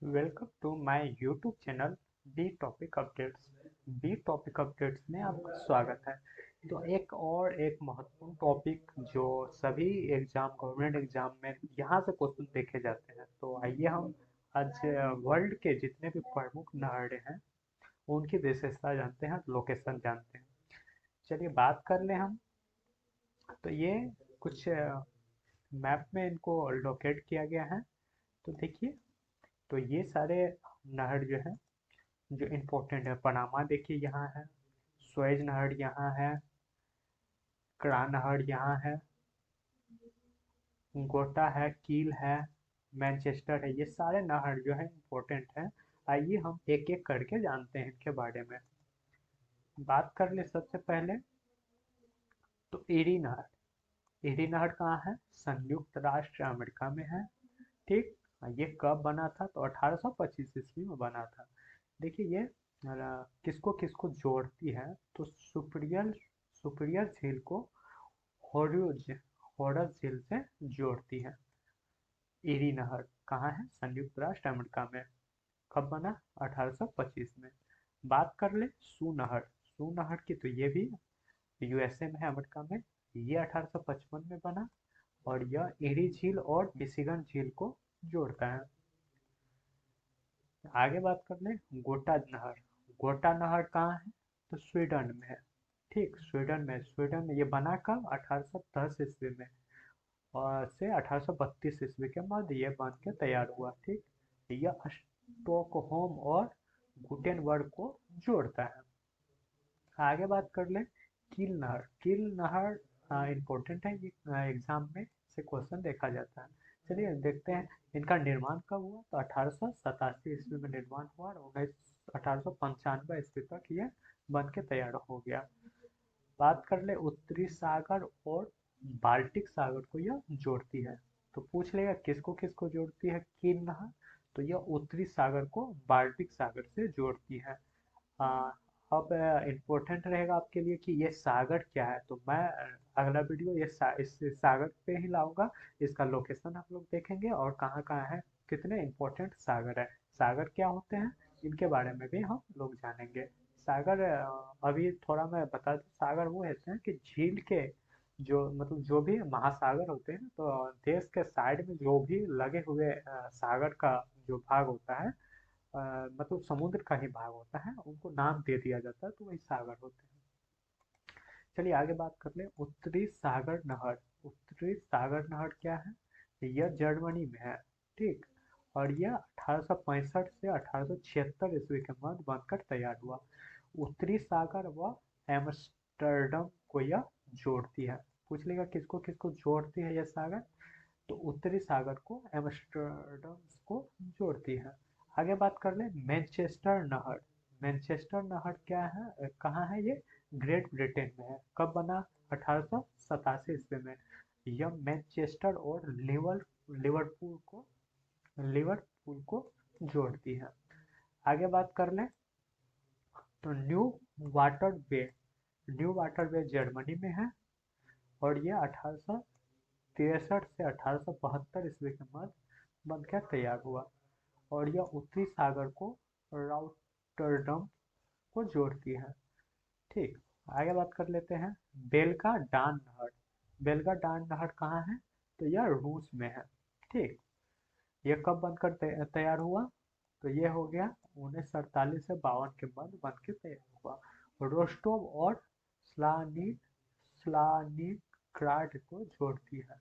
Welcome to my YouTube channel B Topic Updates. B Topic Updates में आपका स्वागत है। तो एक महत्वपूर्ण टॉपिक जो सभी एग्जाम गवर्नमेंट एग्जाम में यहाँ से क्वेश्चन देखे जाते हैं, तो आइए हम आज वर्ल्ड के जितने भी प्रमुख नहरें हैं उनकी विशेषता जानते हैं, लोकेशन जानते हैं। चलिए बात कर लें हम। तो ये कुछ मैप में इनको लोकेट किया गया है। तो देखिए, तो ये सारे नहर जो है, जो इम्पोर्टेंट है, पनामा देखिए यहाँ है, स्वेज नहर यहाँ है, क्रा नहर यहाँ है, गोटा है, कील है, मैनचेस्टर है। ये सारे नहर जो है इम्पोर्टेंट है। आइए हम एक एक करके जानते हैं इनके बारे में। बात कर ले सबसे पहले तो एरी नहर। एरी नहर कहाँ है? संयुक्त राष्ट्र अमेरिका में है। ठीक। ये कब बना था? तो 1825 ईस्वी में बना था। देखिए ये किसको किसको जोड़ती है? तो सुपीरियर सुपीरियर झील को होर्यूज होरस झील से जोड़ती है। एरी नहर कहाँ है? संयुक्त राष्ट्र अमेरिका में। कब बना? 1825 में। बात कर ले सू नहर। सू नहर की तो ये भी यूएसए में है, अमेरिका में। ये 1855 में बना और यह एरी झील और मिशिगन झील को जोड़ता है। आगे बात कर ले गोटा नहर। गोटा नहर कहाँ है? तो स्वीडन में है। ठीक, स्वीडन में ये बना कब? 1810 ईस्वी में। और से 1832 ईस्वी के बाद ये बन के तैयार हुआ। ठीक। यह स्टॉकहोम और गुटेनबर्ग को जोड़ता है। आगे बात कर ले कील नहर। कील नहर इम्पोर्टेंट है, ये एग्जाम में से क्वेश्चन देखा जाता है। चलिए देखते हैं इनका निर्माण कब हुआ। तो 1887 ईस्वी में निर्माण हुआ और 1895 ईस्वी तक ये बन के तैयार हो गया। बात कर ले उत्तरी सागर और बाल्टिक सागर को यह जोड़ती है। तो पूछ लेगा किसको किसको जोड़ती है कील नहर? तो यह उत्तरी सागर को बाल्टिक सागर से जोड़ती है। आ, अब इम्पोर्टेंट रहेगा आपके लिए कि ये सागर क्या है। तो मैं अगला वीडियो इस सागर पे ही लाऊंगा। इसका लोकेशन आप लोग देखेंगे और कहाँ कहाँ है, कितने इम्पोर्टेंट सागर है, सागर क्या होते हैं, इनके बारे में भी हम लोग जानेंगे। सागर अभी थोड़ा मैं बता दूं, सागर वो होते हैं कि झील के जो मतलब जो भी महासागर होते हैं, तो देश के साइड में जो भी लगे हुए सागर का जो भाग होता है, मतलब समुद्र का ही भाग होता है, उनको नाम दे दिया जाता है, तो वही सागर होते हैं। चलिए आगे बात कर ले उत्तरी सागर नहर। उत्तरी सागर नहर क्या है? यह जर्मनी में है। ठीक। और यह 1865 से 1876 ईस्वी के मध्य बनकर तैयार हुआ। उत्तरी सागर व एम्स्टर्डम को यह जोड़ती है। पूछ लेगा किसको किसको जोड़ती है यह सागर? तो उत्तरी सागर को एम्स्टर्डम को जोड़ती है। आगे बात कर ले मैनचेस्टर नहर। मैनचेस्टर नहर क्या है, कहाँ है ये? ग्रेट ब्रिटेन में है। कब बना? 1887 ईस्वी में। यह मैनचेस्टर और लिवरपूल को लिवरपूल को जोड़ती है। आगे बात कर ले तो water way new water way Germany में है और यह 1863 से 1872 ईस्वी के मध्य बनकर तैयार हुआ और यह उत्तरी सागर को राउटरडम को जोड़ती है। ठीक। आगे बात कर लेते हैं बेलगा डान नहर। बेलगा डान नहर कहाँ है? तो यह रूस में है। ठीक। यह कब बनकर तैयार हुआ? तो यह हो गया 1947 से 52 के मध्य बन के तैयार हुआ। रोस्टोव और स्लानिग्राड को जोड़ती है।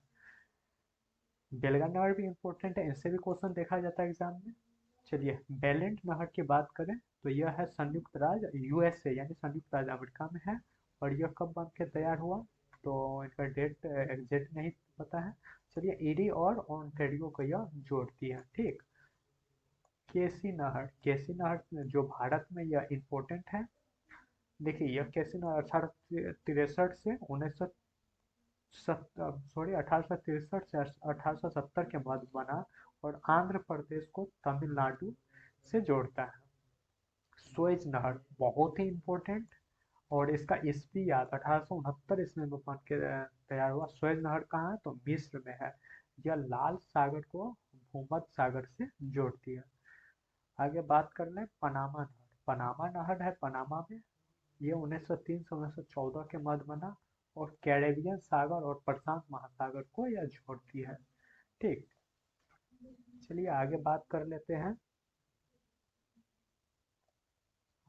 बेलगा नहर भी इम्पोर्टेंट है, इससे भी क्वेश्चन देखा जाता है एग्जाम में। चलिए बेलेंट नहर की बात करें तो यह है संयुक्त राज्य यूएसए यानी संयुक्त राज्य अमेरिका में है और यह कब बन के तैयार हुआ? तो इनका डेट एग्जैक्ट नहीं पता है। चलिए एरी और ओंटारियो को यह जोड़ती है। ठीक। केसी नहर जो भारत में यह इम्पोर्टेंट है। देखिए यह केसी नहर 1863 से 1863 से 1870 के मध्य बना और आंध्र प्रदेश को तमिलनाडु से जोड़ता है। सुएज नहर बहुत ही इम्पोर्टेंट और इसका ईस्वी याद 1869 ईस्वी में बन के तैयार हुआ। सुएज नहर कहाँ है? तो मिस्र में है। यह लाल सागर को भूमध्य सागर से जोड़ती है। आगे बात कर लें पनामा नहर। पनामा नहर है पनामा में, ये 1903 से 1914 के मध्य बना और कैरेबियन सागर और प्रशांत महासागर को यह जोड़ती है। ठीक, चलिए आगे बात कर लेते हैं।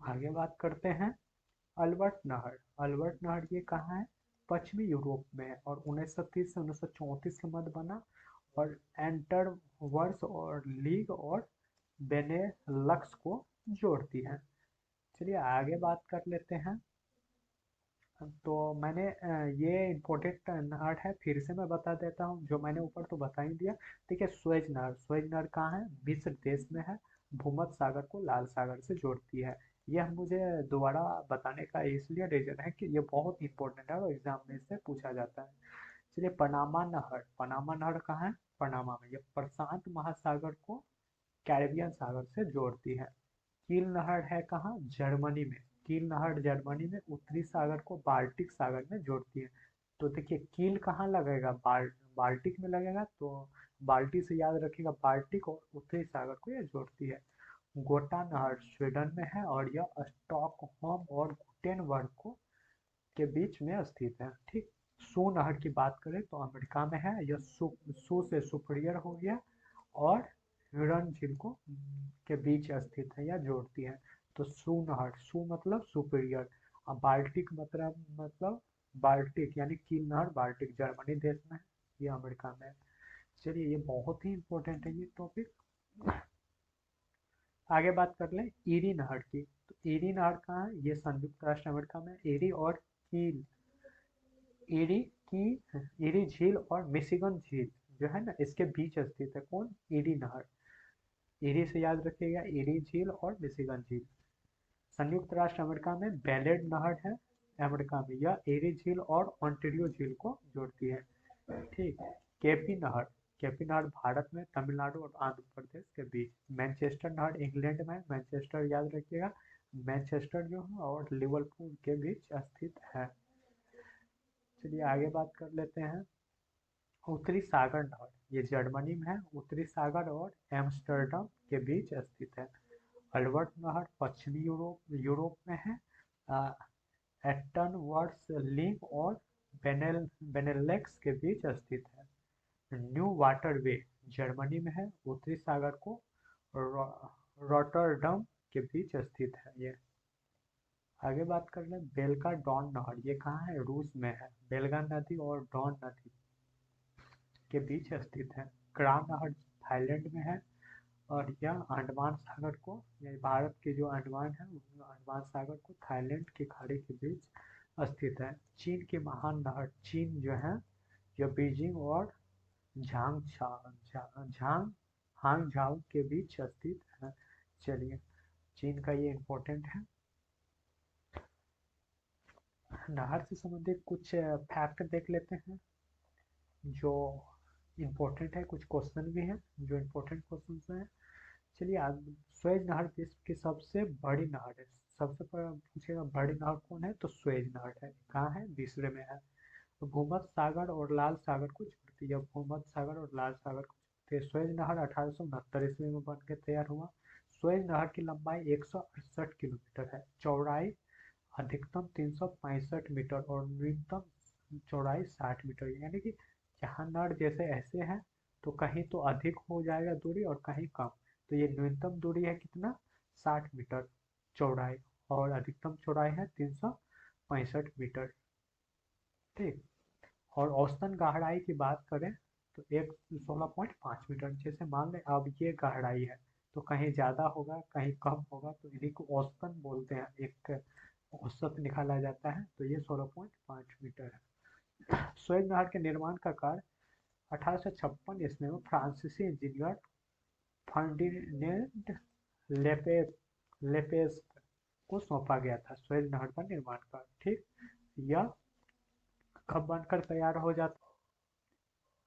आगे बात करते हैं अल्बर्ट नहर। अल्बर्ट नहर ये कहाँ है? पश्चिमी यूरोप में है और 1930 से 1934 के मध्य बना और एंटर वर्ष और लीग और बेनेलक्स को जोड़ती है। चलिए आगे बात कर लेते हैं। तो मैंने ये इम्पोर्टेंट नहर है, फिर से मैं बता देता हूँ, जो मैंने ऊपर तो बता ही दिया। देखिए स्वेज नहर, स्वेज नहर कहाँ है? मिस्र देश में है, भूमध्य सागर को लाल सागर से जोड़ती है। यह मुझे दोबारा बताने का इसलिए रीजन है कि ये बहुत इंपॉर्टेंट है और एग्जाम में इससे पूछा जाता है। चलिए पनामा नहर, पनामा नहर कहाँ है? पनामा में। यह प्रशांत महासागर को कैरिबियन सागर से जोड़ती है। कील नहर है कहाँ? जर्मनी में। कील नहर जर्मनी में उत्तरी सागर को बाल्टिक सागर में जोड़ती है। तो देखिए कील कहाँ लगेगा? बाल्टिक में लगेगा, तो बाल्टी से याद रखिएगा, बाल्टिक और उत्तरी सागर को यह जोड़ती है। गोटा नहर स्वीडन में है और यह स्टॉकहोम और गुटेनबर्ग को के बीच में स्थित है। ठीक, सू नहर की बात करें तो अमेरिका में है, यह सू से सुपीरियर हो गया और हिरन झील को के बीच स्थित है या जोड़ती है। तो सू नहर, सू मतलब सुपीरियर, और बाल्टिक मतलब बाल्टिक यानी कील नहर बाल्टिक जर्मनी देश में है, ये अमेरिका में है। चलिए ये बहुत ही इंपॉर्टेंट है ये टॉपिक। आगे बात कर लें ईरी नहर की। तो ईरी नहर कहाँ है? ये संयुक्त राष्ट्र अमेरिका में। ईरी और कील, ईरी की ईरी झील और मिशिगन झील जो है ना, इसके बीच स्थित है कौन? ईरी नहर। ईरी से याद रखिएगा, ईरी झील और मिशिगन झील। संयुक्त राष्ट्र अमेरिका में बेलेड नहर है अमेरिका में, यह एरी झील और ओंटेरियो झील को जोड़ती है। ठीक, केपी नहर, केपी नहर भारत में तमिलनाडु और आंध्र प्रदेश के बीच। मैनचेस्टर नहर इंग्लैंड में, मैनचेस्टर याद रखिएगा, मैनचेस्टर जो है और लिवरपूल के बीच स्थित है। चलिए आगे बात कर लेते हैं उत्तरी सागर नहर, ये जर्मनी में है, उत्तरी सागर और एम्स्टर्डम के बीच स्थित है। अल्बर्ट नहर पश्चिमी यूरोप में है, एट्टन वर्ड्स लिंक और बेनेलेक्स के बीच स्थित है। न्यू वाटर वे जर्मनी में है, उत्तरी सागर को रॉटरडम के बीच स्थित है ये। आगे बात कर लें बेल्गा डॉन नहर, ये कहाँ है? रूस में है, बेल्गा नदी और डॉन नदी के बीच स्थित है। क्रा नहर थाईलैंड में है और यह अंडमान सागर को, ये भारत के जो अंडमान है अंडमान सागर को थाईलैंड की खाड़ी के बीच स्थित है। चीन की महान नहर, चीन जो है यह बीजिंग और झांग हांगझाओ के बीच स्थित है। चलिए चीन का ये इम्पोर्टेंट है। नहर से संबंधित कुछ फैक्ट देख लेते हैं जो इम्पोर्टेंट है, कुछ क्वेश्चन भी हैं जो इम्पोर्टेंट क्वेश्चन हैं। चलिए आज स्वेज नहर विश्व की सबसे बड़ी नहर है। सबसे पूछेगा बड़ी नहर कौन है, तो स्वेज नहर है। कहाँ है? मिस्र में है। तो भूमध्य सागर और लाल सागर को जोड़ती है, भूमध्य सागर और लाल सागर को जोड़ती है। स्वेज नहर 1869 ईस्वी में बन के तैयार हुआ। स्वेज नहर की लंबाई 168 किलोमीटर है, चौड़ाई अधिकतम 365 मीटर और न्यूनतम चौड़ाई 60 मीटर, यानी कि जहाँ नहर जैसे ऐसे हैं तो कहीं तो अधिक हो जाएगा दूरी और कहीं कम। तो ये न्यूनतम दूरी है कितना? 60 मीटर चौड़ाई, और अधिकतम चौड़ाई है 365 मीटर। ठीक, और औसतन गहराई की बात करें तो एक 16.5 मीटर। जैसे मान लें अब ये गहराई है, तो कहीं ज़्यादा होगा कहीं कम होगा, तो इन्हीं को औसतन बोलते हैं, एक औसत निकाला जाता है, तो ये 16.5 मीटर है। स्वेज नहर के निर्माण का कार्य 1856 ईस्वी में फ्रांसीसी इंजीनियर फर्डिनेंड लेपे लेपेस को सौंपा गया था स्वेज नहर का निर्माण कार्य। ठीक, यह कब बनकर तैयार हो जाता?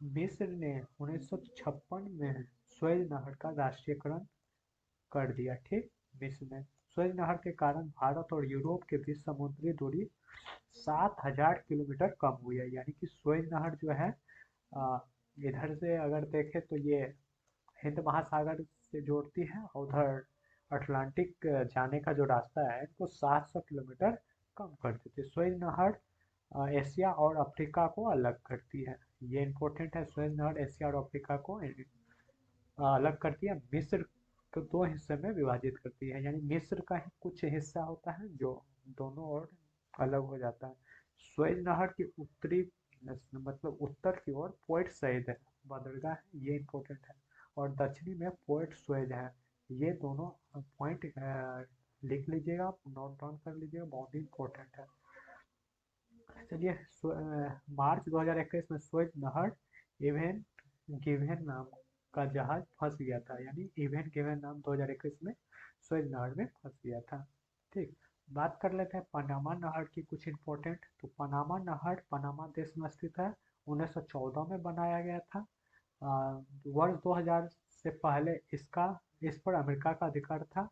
मिस्र ने 1956 में स्वेज नहर का राष्ट्रीयकरण कर दिया। ठीक, मिस्र ने स्वेज नहर के कारण भारत और यूरोप के बीच समुद्री दूरी 7,000 किलोमीटर कम हुई है। यानी कि स्वेज नहर जो है आ, इधर से अगर देखें तो ये हिंद महासागर से जोड़ती है और उधर अटलांटिक जाने का जो रास्ता है इनको 700 किलोमीटर कम कर देती है। सुएज नहर एशिया और अफ्रीका को अलग करती है। ये इम्पोर्टेंट है, सुएज नहर एशिया और अफ्रीका को अलग करती है। मिस्र को दो हिस्से में विभाजित करती है, यानी मिस्र का ही कुछ हिस्सा होता है जो दोनों ओर अलग हो जाता है। सुएज नहर की उत्तरी मतलब उत्तर की ओर पोर्ट सईद है, बंदरगाह है, ये इम्पोर्टेंट है। और दक्षिणी में पोर्ट सुएज है। ये दोनों पॉइंट लिख लीजिएगा, आप नोट डाउन कर लीजिएगा, बहुत ही इम्पोर्टेंट है। चलिए, मार्च 2021 में सुएज नहर इवेन गिवेन नाम का जहाज फंस गया था, यानी इवेन गिवेन नाम 2021 में सुएज नहर में फंस गया था। ठीक, बात कर लेते हैं पनामा नहर की कुछ इम्पोर्टेंट। तो पनामा नहर पनामा देश में स्थित है, 1914 में बनाया गया था। वर्ष 2000 से पहले इस पर अमेरिका का अधिकार था,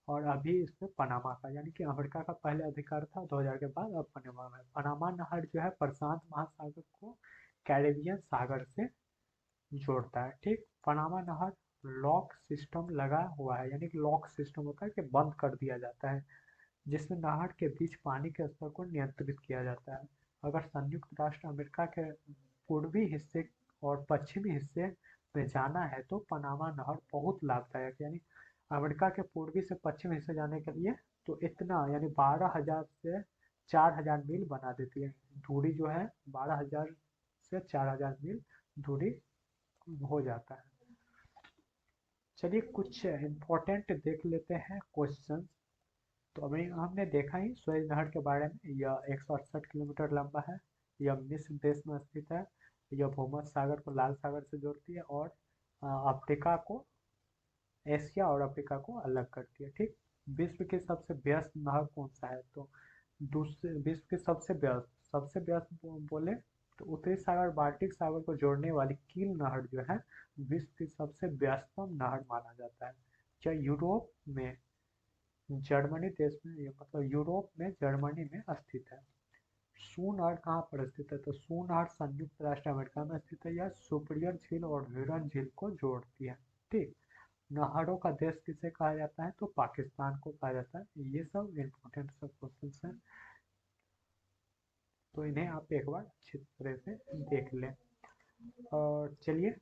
और अभी इसमें पनामा का, यानी कि अमेरिका का पहले अधिकार था, 2000 के बाद अब पनामा में। पनामा नहर जो है प्रशांत महासागर को कैरेबियन सागर से जोड़ता है। ठीक, पनामा नहर लॉक सिस्टम लगा हुआ है, यानी कि लॉक सिस्टम होता है कि बंद कर दिया जाता है, जिसमें नहर के बीच पानी के स्तर को नियंत्रित किया जाता है। अगर संयुक्त राष्ट्र अमेरिका के पूर्वी हिस्से और पश्चिमी हिस्से में जाना है तो पनामा नहर बहुत लाभदायक, यानी अमेरिका के पूर्वी से पश्चिम हिस्से जाने के लिए तो इतना, यानी 12,000 से 4,000 मील बना देती है। दूरी जो है 12,000 से 4,000 मील दूरी हो जाता है। चलिए, कुछ इम्पोर्टेंट देख लेते हैं क्वेश्चन। तो अभी हमने देखा ही सुएज नहर के बारे में, यह 168 किलोमीटर लंबा है। यह मिस्र देश में स्थित है। यह भूमध्य सागर को लाल सागर से जोड़ती है, और अफ्रीका को, एशिया और अफ्रीका को अलग करती है। ठीक, विश्व की सबसे व्यस्त नहर कौन सा है? तो दूसरे विश्व की सबसे व्यस्त बोले तो उत्तरी सागर बाल्टिक सागर को जोड़ने वाली कील नहर जो है विश्व की सबसे व्यस्तम नहर माना जाता है। क्या यूरोप में जर्मनी देश में, ये मतलब यूरोप में जर्मनी में स्थित है। सून कहाँ पर स्थित है? तो सून संयुक्त राष्ट्र अमेरिका में स्थित है। यह सुपीरियर झील और ह्यूरन झील को जोड़ती है। ठीक, नहरों का देश किसे कहा जाता है? तो पाकिस्तान को कहा जाता है। ये सब इम्पोर्टेंट सब क्वेश्चन हैं, तो इन्हें आप एक बार अच्छी तरह से देख लें। और चलिए,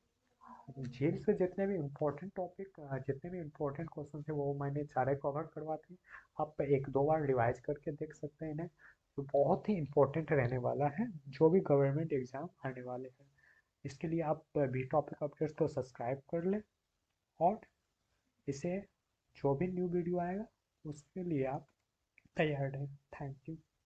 झील से जितने भी इम्पोर्टेंट टॉपिक, जितने भी इम्पोर्टेंट क्वेश्चन थे वो मैंने सारे कवर करवा दिए। आप एक दो बार रिवाइज करके देख सकते हैं इन्हें, तो बहुत ही इम्पोर्टेंट रहने वाला है जो भी गवर्नमेंट एग्जाम आने वाले हैं। इसके लिए आप बी टॉपिक अपडेट्स को सब्सक्राइब कर लें, और इसे जो भी न्यू वीडियो आएगा उसके लिए आप तैयार रहें। Thank you.